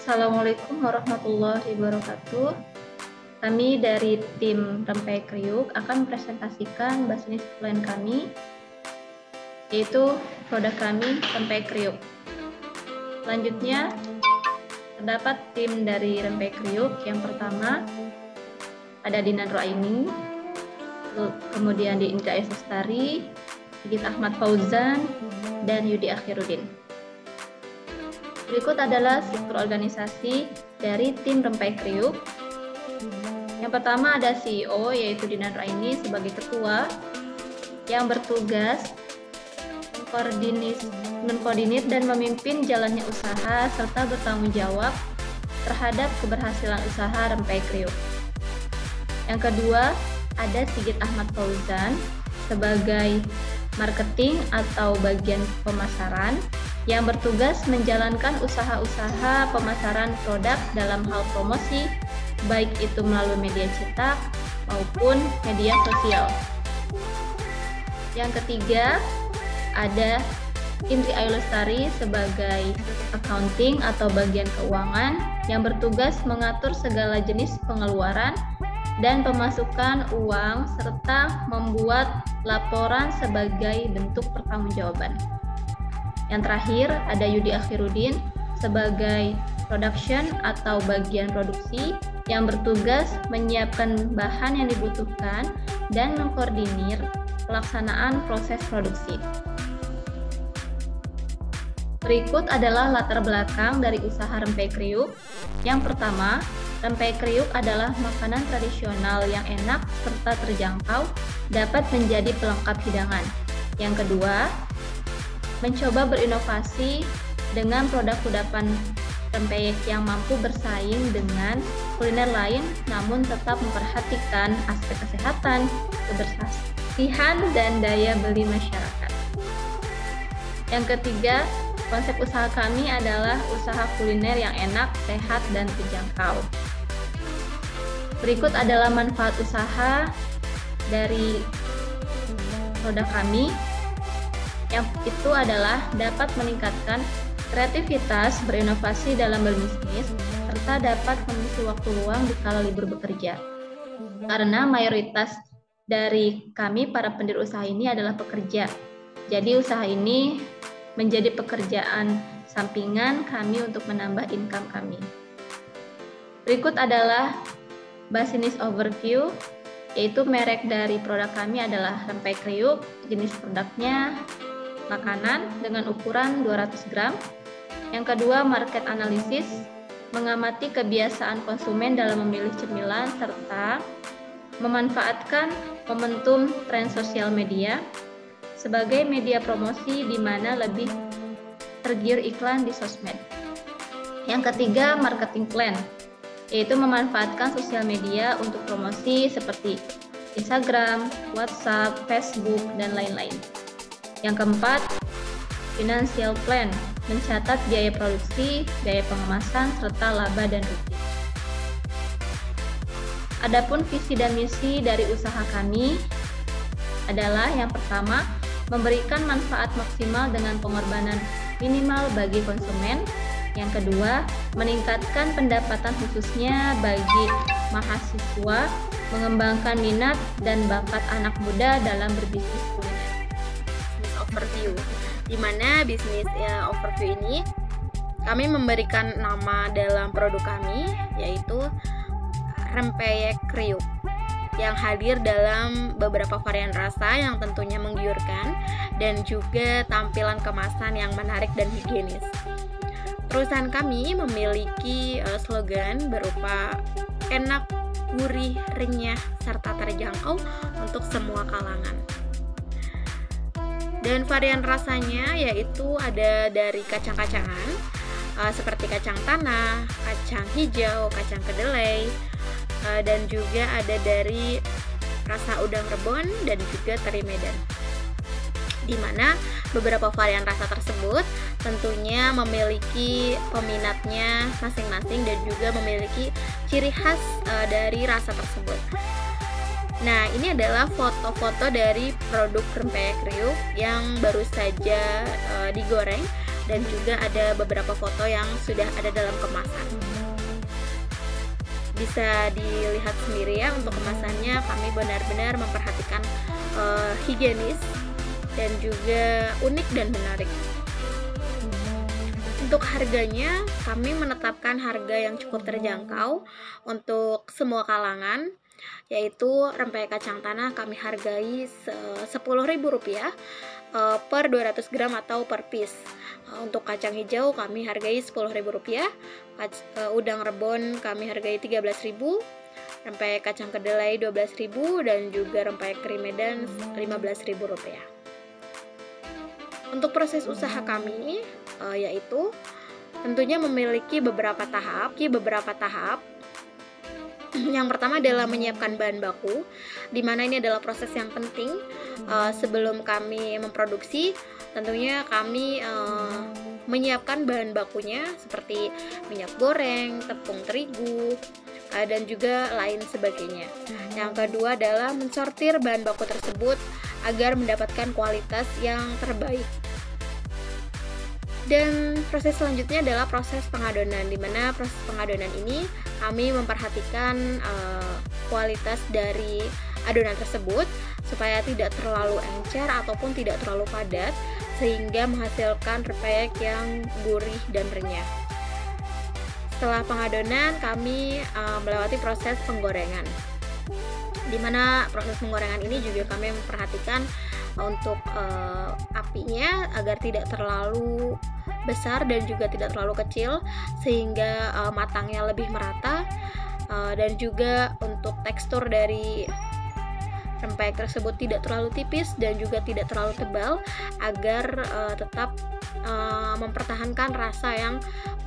Assalamualaikum warahmatullahi wabarakatuh. Kami dari tim Rempeyek Kriuk akan presentasikan bisnis plan kami, yaitu produk kami Rempeyek Kriuk. Selanjutnya, terdapat tim dari Rempeyek Kriuk. Yang pertama, ada Dinan Roaini, kemudian di Indra Esustari, Sigit Ahmad Fauzan, dan Yudi Akhiruddin. Berikut adalah struktur organisasi dari tim Rempeyek Kriuk. Yang pertama ada CEO, yaitu Dinan Roaini sebagai ketua, yang bertugas mengkoordinir dan memimpin jalannya usaha serta bertanggung jawab terhadap keberhasilan usaha Rempeyek Kriuk. Yang kedua ada Sigit Ahmad Fauzan sebagai marketing atau bagian pemasaran, yang bertugas menjalankan usaha-usaha pemasaran produk dalam hal promosi, baik itu melalui media cetak maupun media sosial. Yang ketiga, ada Indri Ayulestari sebagai accounting atau bagian keuangan, yang bertugas mengatur segala jenis pengeluaran dan pemasukan uang serta membuat laporan sebagai bentuk pertanggungjawaban. Yang terakhir ada Yudi Akhiruddin sebagai production atau bagian produksi, yang bertugas menyiapkan bahan yang dibutuhkan dan mengkoordinir pelaksanaan proses produksi. Berikut adalah latar belakang dari usaha Rempeyek Kriuk. Yang pertama, Rempeyek Kriuk adalah makanan tradisional yang enak serta terjangkau, dapat menjadi pelengkap hidangan. Yang kedua, mencoba berinovasi dengan produk kudapan rempeyek yang mampu bersaing dengan kuliner lain, namun tetap memperhatikan aspek kesehatan, kebersihan, dan daya beli masyarakat. Yang ketiga, konsep usaha kami adalah usaha kuliner yang enak, sehat, dan terjangkau. Berikut adalah manfaat usaha dari produk kami. Yang itu adalah dapat meningkatkan kreativitas, berinovasi dalam berbisnis, serta dapat mengisi waktu luang di kala libur bekerja. Karena mayoritas dari kami para pendiri usaha ini adalah pekerja, jadi usaha ini menjadi pekerjaan sampingan kami untuk menambah income kami. Berikut adalah bisnis overview, yaitu merek dari produk kami adalah Rempeyek Kriuk, jenis produknya makanan dengan ukuran 200 gram. Yang kedua, market analysis, mengamati kebiasaan konsumen dalam memilih cemilan serta memanfaatkan momentum tren sosial media sebagai media promosi di mana lebih tergiur iklan di sosmed. Yang ketiga, marketing plan, yaitu memanfaatkan sosial media untuk promosi seperti Instagram, WhatsApp, Facebook, dan lain-lain. Yang keempat, financial plan, mencatat biaya produksi, biaya pengemasan, serta laba dan rugi. Adapun visi dan misi dari usaha kami adalah yang pertama, memberikan manfaat maksimal dengan pengorbanan minimal bagi konsumen. Yang kedua, meningkatkan pendapatan khususnya bagi mahasiswa, mengembangkan minat dan bakat anak muda dalam berbisnis kuliner. Overview, di mana bisnis overview ini kami memberikan nama dalam produk kami, yaitu Rempeyek Kriuk, yang hadir dalam beberapa varian rasa yang tentunya menggiurkan dan juga tampilan kemasan yang menarik dan higienis. Perusahaan kami memiliki slogan berupa enak, gurih, renyah, serta terjangkau untuk semua kalangan. Dan varian rasanya yaitu ada dari kacang-kacangan seperti kacang tanah, kacang hijau, kacang kedelai, dan juga ada dari rasa udang rebon dan juga teri Medan. Di mana beberapa varian rasa tersebut tentunya memiliki peminatnya masing-masing dan juga memiliki ciri khas dari rasa tersebut. Nah, ini adalah foto-foto dari produk Rempeyek Kriuk yang baru saja digoreng dan juga ada beberapa foto yang sudah ada dalam kemasan. Bisa dilihat sendiri ya, untuk kemasannya kami benar-benar memperhatikan higienis dan juga unik dan menarik. Untuk harganya, kami menetapkan harga yang cukup terjangkau untuk semua kalangan, yaitu rempeyek kacang tanah kami hargai Rp10.000 per 200 gram atau per piece. Untuk kacang hijau kami hargai Rp10.000, udang rebon kami hargai Rp13.000, rempeyek kacang kedelai Rp12.000, dan juga rempeyek keri Medan Rp15.000. Untuk proses usaha kami yaitu tentunya memiliki beberapa tahap. Yang pertama adalah menyiapkan bahan baku, di mana ini adalah proses yang penting. Sebelum kami memproduksi, tentunya kami menyiapkan bahan bakunya seperti minyak goreng, tepung terigu, dan juga lain sebagainya. Yang kedua adalah mensortir bahan baku tersebut agar mendapatkan kualitas yang terbaik. Dan proses selanjutnya adalah proses pengadonan, di mana proses pengadonan ini kami memperhatikan kualitas dari adonan tersebut supaya tidak terlalu encer ataupun tidak terlalu padat, sehingga menghasilkan rempeyek yang gurih dan renyah. Setelah pengadonan, kami melewati proses penggorengan, di mana proses penggorengan ini juga kami memperhatikan untuk apinya agar tidak terlalu besar dan juga tidak terlalu kecil, sehingga matangnya lebih merata, dan juga untuk tekstur dari rempeyek tersebut tidak terlalu tipis dan juga tidak terlalu tebal, agar tetap mempertahankan rasa yang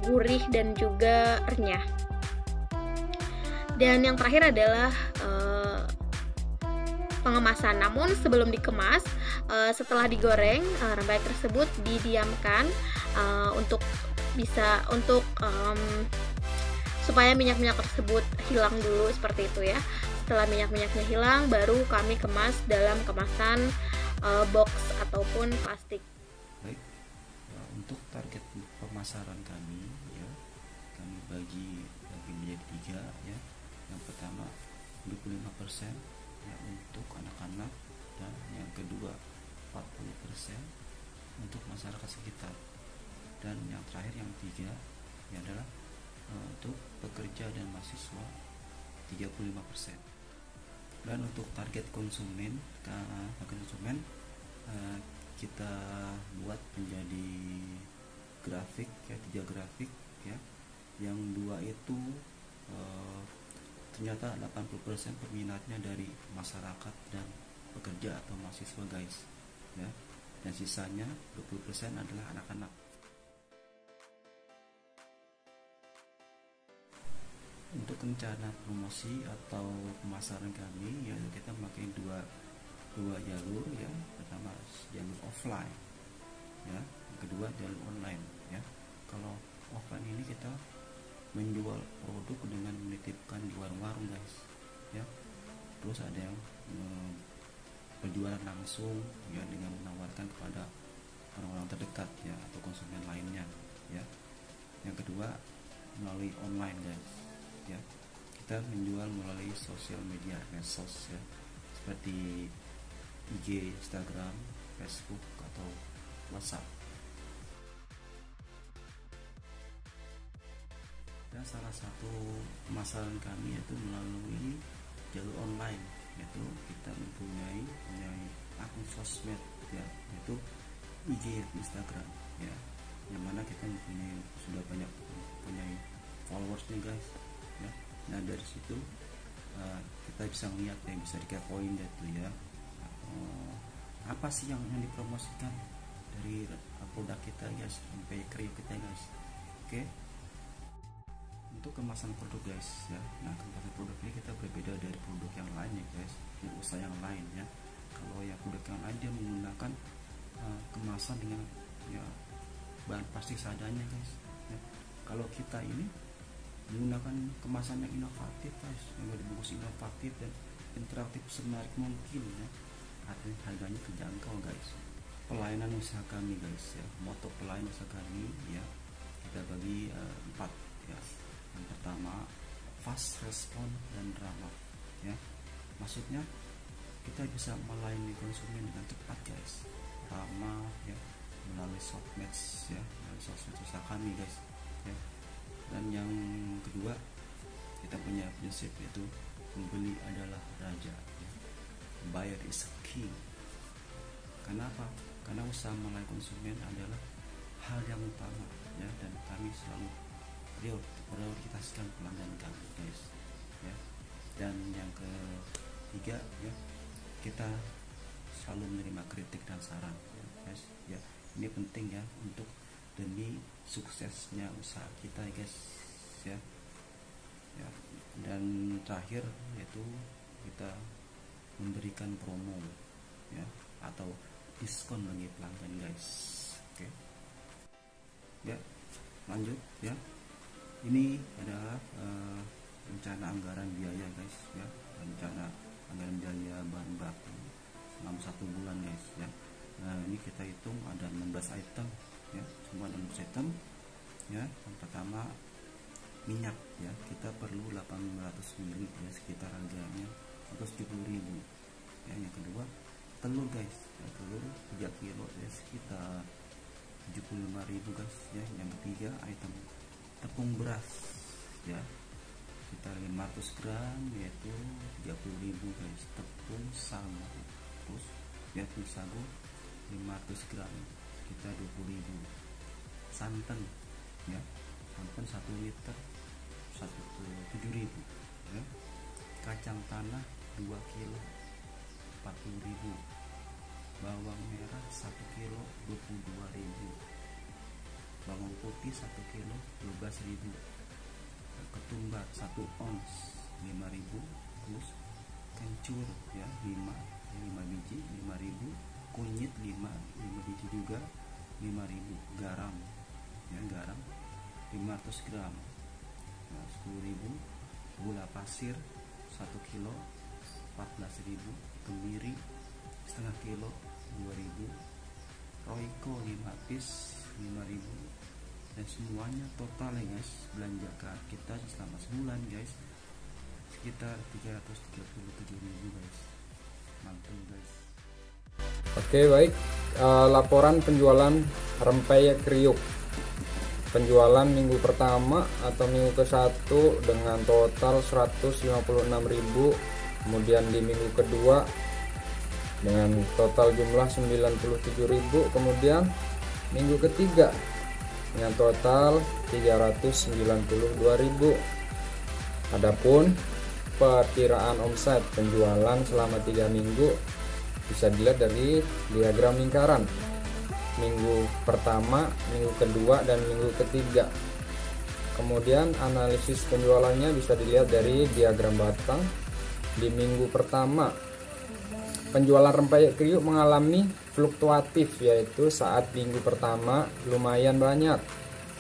gurih dan juga renyah. Dan yang terakhir adalah pengemasan. Namun sebelum dikemas, setelah digoreng, rempeyek tersebut didiamkan supaya minyak-minyak tersebut hilang dulu, seperti itu ya. Setelah minyak-minyaknya hilang, baru kami kemas dalam kemasan box ataupun plastik. Baik, untuk target pemasaran kami ya, kami bagi menjadi 3 ya. Yang pertama 25% ya untuk anak-anak, dan yang kedua 40% untuk masyarakat sekitar, dan yang terakhir yang 3 ya adalah untuk pekerja dan mahasiswa 35%. Dan untuk target konsumen kita buat menjadi grafik ya, 3 grafik ya. Yang 2 itu ternyata 80% peminatnya dari masyarakat dan pekerja atau mahasiswa guys ya, dan sisanya 20% adalah anak-anak. Untuk rencana promosi atau pemasaran kami ya, kita memakai dua jalur ya. Pertama jalur offline ya, yang kedua jalur online ya. Kalau offline ini kita menjual produk dengan menitipkan di warung-warung guys ya. Terus ada yang berjualan langsung ya, dengan menawarkan kepada orang-orang terdekat ya, atau konsumen lainnya ya. Yang kedua melalui online guys ya, kita menjual melalui sosial media, medsos ya, seperti IG, Instagram, Facebook, atau WhatsApp. Dan salah satu pemasaran kami yaitu melalui jalur online, yaitu kita mempunyai akun sosmed ya, yaitu IG, Instagram ya, yang mana kita sudah banyak mempunyai followersnya guys ya. Nah dari situ kita bisa melihat yang bisa dikepoin gitu ya, apa sih yang dipromosikan dari produk kita guys, rempeyek kriuk kita guys. Oke. Untuk kemasan produk guys ya, nah kemasan produk ini kita berbeda dari produk yang lain ya guys, yang usaha yang lain ya. Kalau yang produk yang lain dia menggunakan kemasan dengan ya bahan plastik seadanya guys ya. Kalau kita ini menggunakan kemasan yang inovatif guys, yang dibungkus inovatif dan interaktif semenarik mungkin ya. Artinya harganya terjangkau guys, pelayanan usaha kami guys ya. Moto pelayanan usaha kami ya, kita bagi 4 ya. Yang pertama fast respon dan ramah ya, maksudnya kita bisa melayani konsumen dengan cepat guys, ramah ya, melalui sosmed ya, melalui sosmed usaha kami guys ya. Dan yang kedua, kita punya prinsip yaitu pembeli adalah raja ya. Buyer is a king. Kenapa? Karena usaha melayani konsumen adalah hal yang utama ya, dan kami selalu prioritaskan pelanggan kami guys ya. Dan yang ketiga ya, kita selalu menerima kritik dan saran ya guys ya. Ini penting ya untuk demi suksesnya usaha kita guys ya. Ya, dan terakhir yaitu kita memberikan promo ya, atau diskon bagi pelanggan guys. Oke. Ya, lanjut ya. Ini adalah rencana anggaran biaya guys ya, rencana anggaran biaya bahan baku selama 1 bulan guys ya. Nah, ini kita hitung ada 16 item ya, semua 16 item ya. Yang pertama minyak ya, kita perlu 800 ml ya, sekitar harganya 170.000 ya. Yang kedua telur guys ya, telur 3 kilo ya, sekitar 75.000 guys ya. Yang ketiga item tepung beras ya, sekitar 500 gram yaitu 30.000 guys. Tepung sagu terus ya, tepung sagu 500 gram sekitar 20.000. Santan ya, santan 1 liter 7.000 ya. Kacang tanah 2 kilo 40.000. Bawang merah 1 kilo 22.000. Bawang putih 1 kilo 12.000. Ketumbar 1 ons 5.000. Terus kencur ya 5 biji 5.000. Kunyit 5 biji juga 5.000. Garam ya, garam 500 gram nah, 10.000. Gula pasir 1 kilo 14.000. Kemiri setengah kilo 2.000. Royco 5 piece 5.000. Dan semuanya total ya guys, belanja kita selama sebulan guys sekitar 337.000 guys. Mantap guys. Oke baik, laporan penjualan rempeyek kriuk. Penjualan minggu pertama atau minggu ke-1 dengan total 156.000. Kemudian di minggu kedua dengan total jumlah 97.000. Kemudian minggu ketiga dengan total 392.000. Adapun perkiraan omset penjualan selama 3 minggu bisa dilihat dari diagram lingkaran. Minggu pertama, minggu kedua, dan minggu ketiga. Kemudian analisis penjualannya bisa dilihat dari diagram batang. Di minggu pertama, penjualan rempeyek kriuk mengalami fluktuatif, yaitu saat minggu pertama lumayan banyak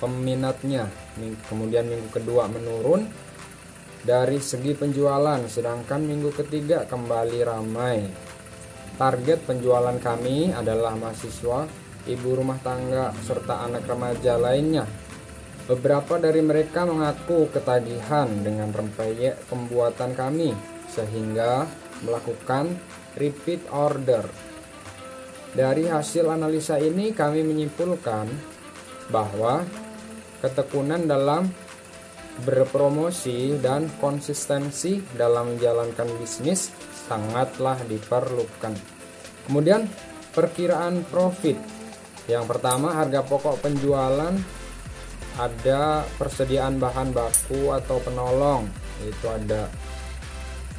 peminatnya, kemudian minggu kedua menurun dari segi penjualan, sedangkan minggu ketiga kembali ramai. Target penjualan kami adalah mahasiswa, ibu rumah tangga, serta anak remaja lainnya. Beberapa dari mereka mengaku ketagihan dengan rempeyek pembuatan kami, sehingga melakukan repeat order. Dari hasil analisa ini kami menyimpulkan bahwa ketekunan dalam berpromosi dan konsistensi dalam menjalankan bisnis sangatlah diperlukan. Kemudian perkiraan profit. Yang pertama, harga pokok penjualan, ada persediaan bahan baku atau penolong, yaitu ada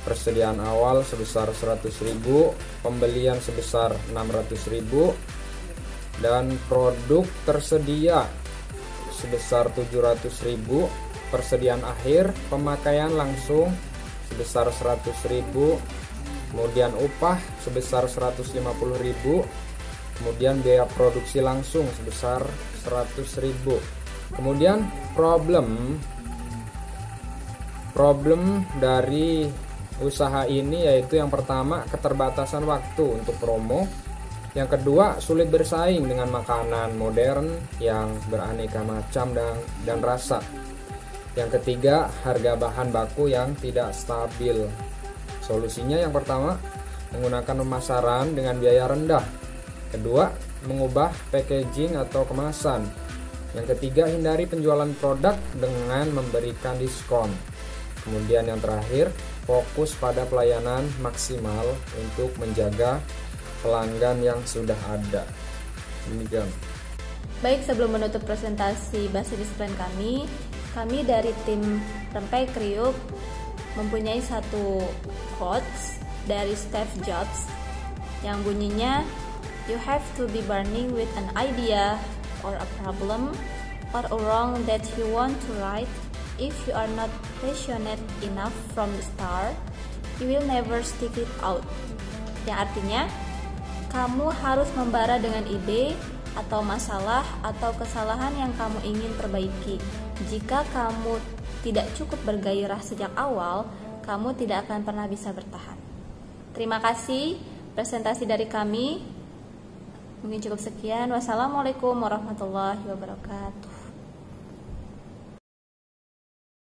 persediaan awal sebesar 100.000, pembelian sebesar 600.000, dan produk tersedia sebesar 700.000, persediaan akhir pemakaian langsung sebesar 100.000, kemudian upah sebesar 150.000, kemudian biaya produksi langsung sebesar 100.000. Kemudian problem dari usaha ini yaitu yang pertama, keterbatasan waktu untuk promo. Yang kedua, sulit bersaing dengan makanan modern yang beraneka macam dan rasa. Yang ketiga, harga bahan baku yang tidak stabil. Solusinya yang pertama, menggunakan pemasaran dengan biaya rendah. Kedua, mengubah packaging atau kemasan. Yang ketiga, hindari penjualan produk dengan memberikan diskon. Kemudian yang terakhir, fokus pada pelayanan maksimal untuk menjaga pelanggan yang sudah ada. Demikian. Baik, sebelum menutup presentasi bahasa disiplin kami dari tim Rempeyek Kriuk mempunyai satu quotes dari Steve Jobs yang bunyinya, "You have to be burning with an idea or a problem or a wrong that you want to right. If you are not passionate enough from the start, you will never stick it out." Yang artinya, kamu harus membara dengan ide atau masalah atau kesalahan yang kamu ingin perbaiki. Jika kamu tidak cukup bergairah sejak awal, kamu tidak akan pernah bisa bertahan. Terima kasih presentasi dari kami. Mungkin cukup sekian. Wassalamualaikum warahmatullahi wabarakatuh.